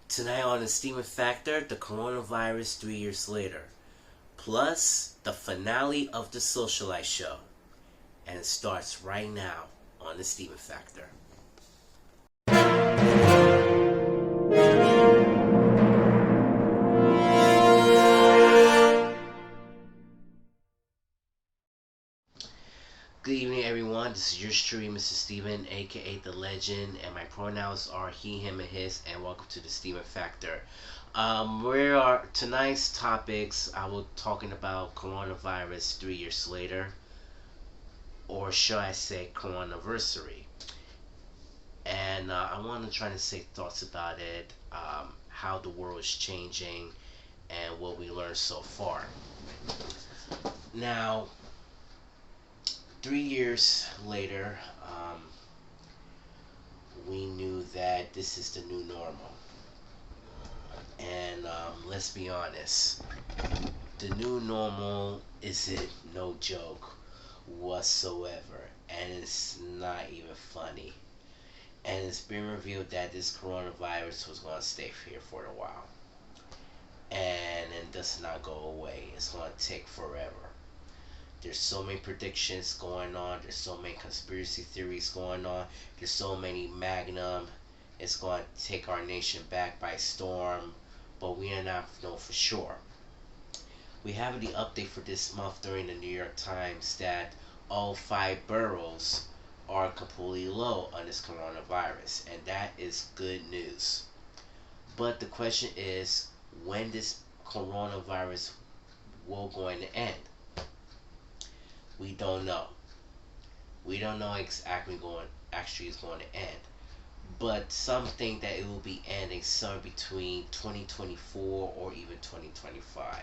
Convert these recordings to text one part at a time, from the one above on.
Tonight on the Steaming Factor, the coronavirus 3 years later, plus the finale of the Socialize Show. And it starts right now on the Steaming Factor. Good evening, everyone. This is yours truly, Mr. Steven, aka The Legend, and my pronouns are he, him, and his. And welcome to the Steven Factor. Where are tonight's topics? I will talking about coronavirus 3 years later, or should I say, Coronaversary? And I want to try to say thoughts about it, how the world is changing, and what we learned so far. Now, 3 years later, we knew that this is the new normal. And let's be honest, the new normal isn't no joke whatsoever, and it's not even funny. And it's been revealed that this coronavirus was going to stay here for a while, and it does not go away. It's going to take forever. There's so many predictions going on. There's so many conspiracy theories going on. There's so many magnum. It's going to take our nation back by storm, but we do not know for sure. We have the update for this month during the New York Times that all five boroughs are completely low on this coronavirus, and that is good news. But the question is, when this coronavirus will going to end? We don't know. We don't know exactly going actually is going to end. But some think that it will be ending somewhere between 2024 or even 2025.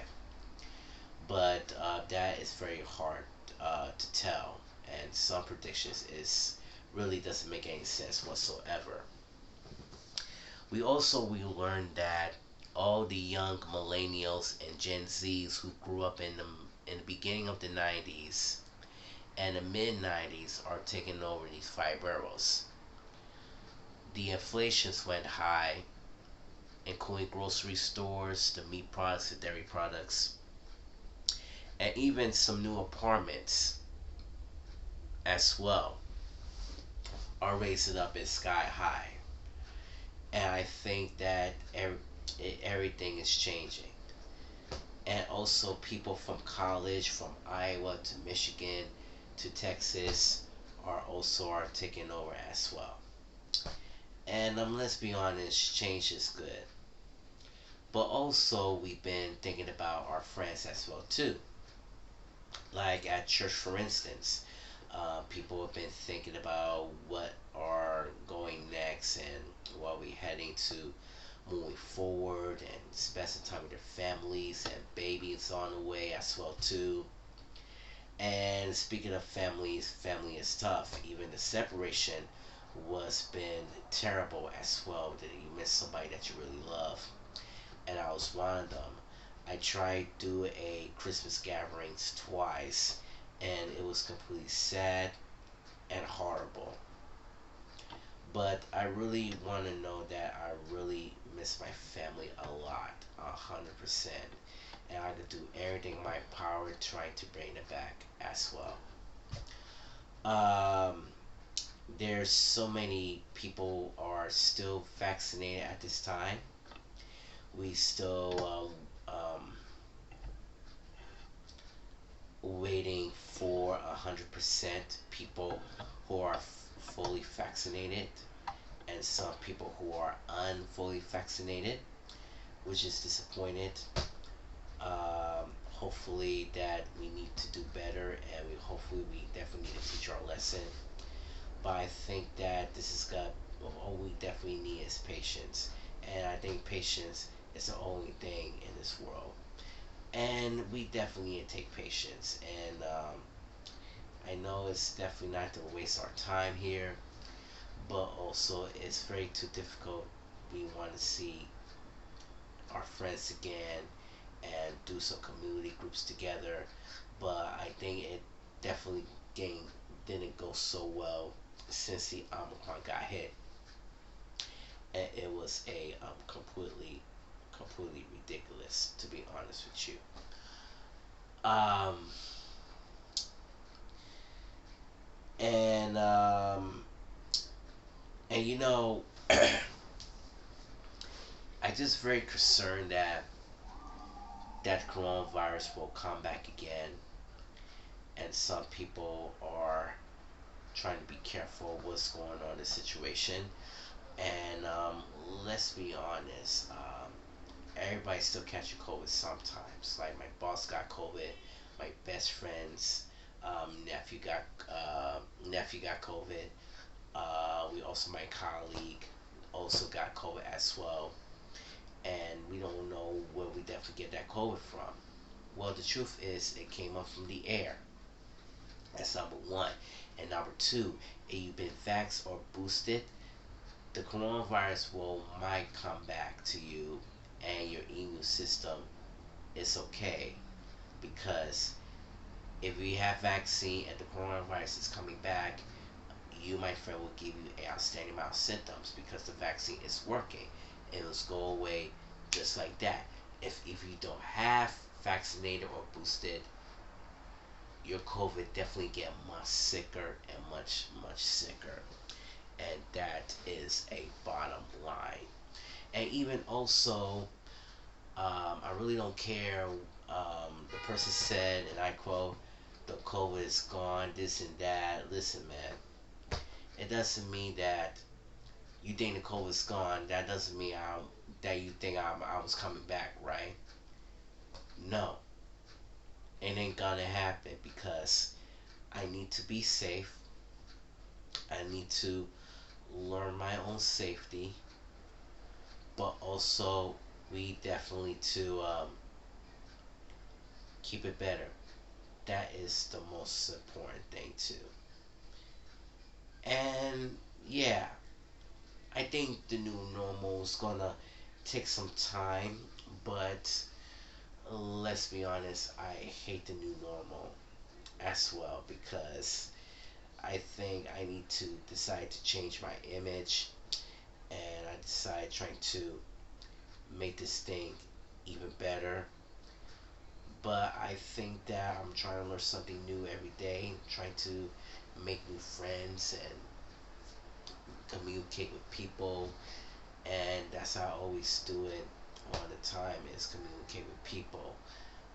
But that is very hard to tell, and some predictions is really doesn't make any sense whatsoever. We learned that all the young millennials and Gen Zs who grew up in the beginning of the 90s and the mid 90s are taking over these five boroughs. The inflations went high, including grocery stores, the meat products, the dairy products, and even some new apartments as well are raising up in sky high. And I think that everything is changing. And also, people from college, from Iowa to Michigan to Texas, are taking over as well. And let's be honest, change is good. But also, we've been thinking about our friends as well too. Like at church, for instance, people have been thinking about what are going next and what we heading to moving forward, and spending time with their families and babies on the way as well too. And speaking of families, family is tough. Even the separation was been terrible as well. That you miss somebody that you really love, and I was one of them. I tried to do a Christmas gatherings twice, and it was completely sad and horrible. But I really want to know that I really miss my family a lot, 100%, and I could do everything in my power trying to bring it back as well. Um, there's so many people are still vaccinated at this time. We still waiting for 100% people who are fully vaccinated, and some people who are unfully vaccinated, which is disappointed. Hopefully that we need to do better, and we definitely need to teach our lesson. But I think that this is got all we definitely need is patience, and I think patience is the only thing in this world. And we definitely need to take patience. And I know it's definitely not to waste our time here, but also it's very too difficult. We want to see our friends again and do some community groups together, but I think it definitely didn't go so well since the Omicron got hit. and it was a completely ridiculous, to be honest with you. Um, and and you know, I just very concerned that coronavirus will come back again, and some people are trying to be careful what's going on in the situation. And let's be honest, everybody still catching COVID sometimes. Like my boss got COVID, my best friend's nephew got COVID. We also my colleague also got COVID as well, and we don't know where we definitely get that COVID from. Well, the truth is, it came up from the air. That's number one. And number two, if you've been vaxxed or boosted, the coronavirus will might come back to you, and your immune system is okay, because if you have vaccine and the coronavirus is coming back, you, my friend, will give you an outstanding amount of symptoms because the vaccine is working. It will go away just like that. If you don't have vaccinated or boosted, your COVID definitely get much sicker and much sicker, and that is a bottom line. And even also, I really don't care. The person said, and I quote, "The COVID is gone, this and that." Listen, man, it doesn't mean that you think the COVID is gone. That doesn't mean that you think I was coming back, right? No, it ain't gonna happen, because I need to be safe. I need to learn my own safety, but also we definitely to keep it better. That is the most important thing too. And yeah, I think the new normal is gonna take some time, but let's be honest, I hate the new normal as well, because I think I need to decide to change my image, and I decide trying to make this thing even better. But I think that I'm trying to learn something new every day, trying to make new friends and communicate with people, and that's how I always do it all the time, is communicate with people.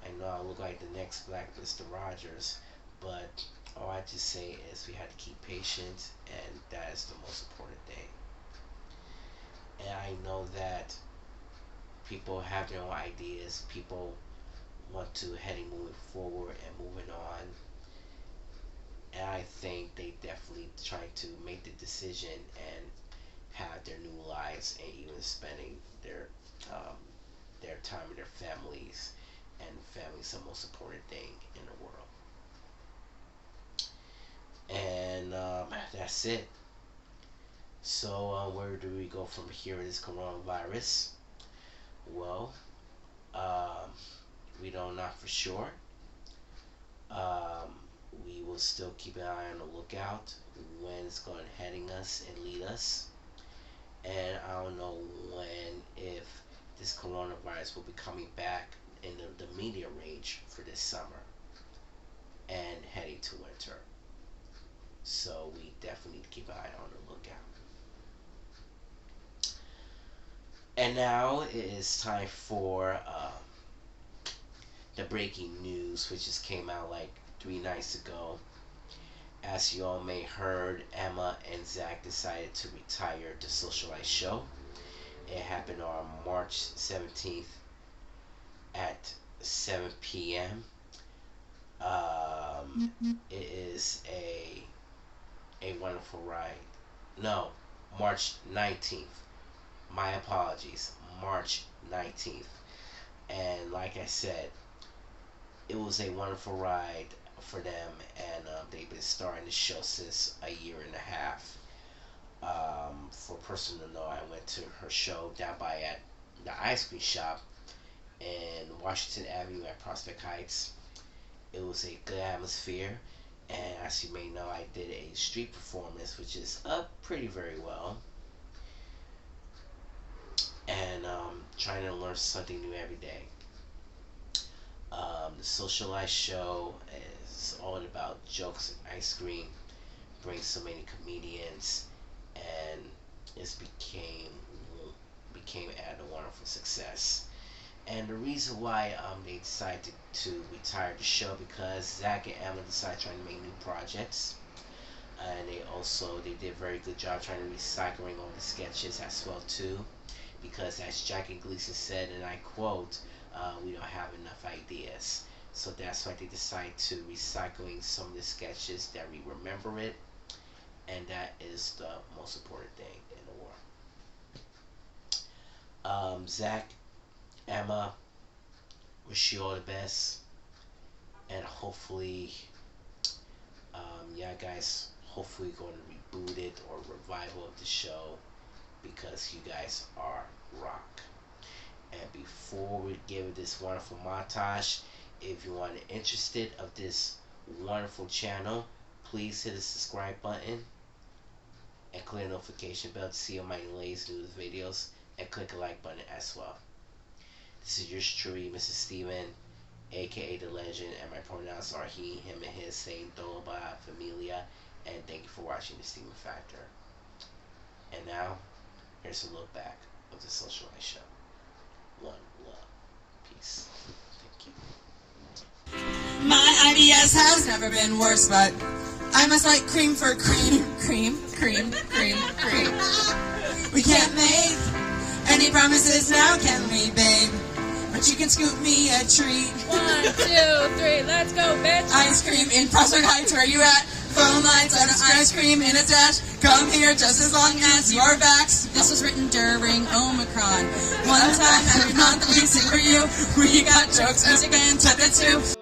I know I look like the next Black Mr. Rogers, but all I just say is we have to keep patient, and that is the most important thing. And I know that people have their own ideas, people want to heading moving forward and moving on, and I think they definitely trying to make the decision and have their new lives, and even spending um, their time with their families, and family's the most important thing in the world. And that's it. So where do we go from here with this coronavirus? Well, um, we don't know for sure. Um, we will still keep an eye on the lookout when it's going heading us and lead us. And I don't know when, if this coronavirus will be coming back in the media range for this summer and heading to winter. So we definitely need to keep an eye on the lookout. And now it is time for the breaking news, which just came out like 3 nights ago. As you all may heard, Emma and Zack decided to retire the Socialize Show. It happened on March 17th at 7 p.m. It is a wonderful ride. No, March 19th. My apologies. March 19th. And like I said, it was a wonderful ride for them, and they've been starting the show since a year and a half. For a person to know, I went to her show down by at the ice cream shop in Washington Avenue at Prospect Heights. It was a good atmosphere, and as you may know, I did a street performance, which is up pretty very well. trying to learn something new every day. The Socialize Show is all about jokes and ice cream. Brings so many comedians, and it became a wonderful success. And the reason why they decided to retire the show because Zack and Emma decided trying to make new projects, and they did a very good job trying to recycling all the sketches as well too, because as Jackie Gleason said, and I quote, "We don't have enough ideas." So that's why they decided to recycling some of the sketches that we remember it, and that is the most important thing in the war. Zack, Emma, wish you all the best, and hopefully, yeah, guys, hopefully going to reboot it or revival of the show because you guys are rock. And before we give this wonderful montage, if you are interested of this wonderful channel, please hit the subscribe button and click the notification bell to see all my latest news videos, and click the like button as well. This is yours truly, Mr. Steven, aka The Legend, and my pronouns are he, him, and his, saying Doba, Familia, and thank you for watching the Steven Factor. And now, here's a look back of the Socialize Show. One love. Peace. Thank you. My IBS has never been worse, but I must like cream for cream, cream, cream, cream, cream. We can't make any promises now, can we, babe? But you can scoop me a treat. 1, 2, 3, let's go, bitch. Ice cream in Prospect Heights, where you at? Phone lines on ice cream in a dash. Come here just as long as you're vaxxed. This was written during Omicron. One time every month we sing for you. We got jokes, music, and took it too.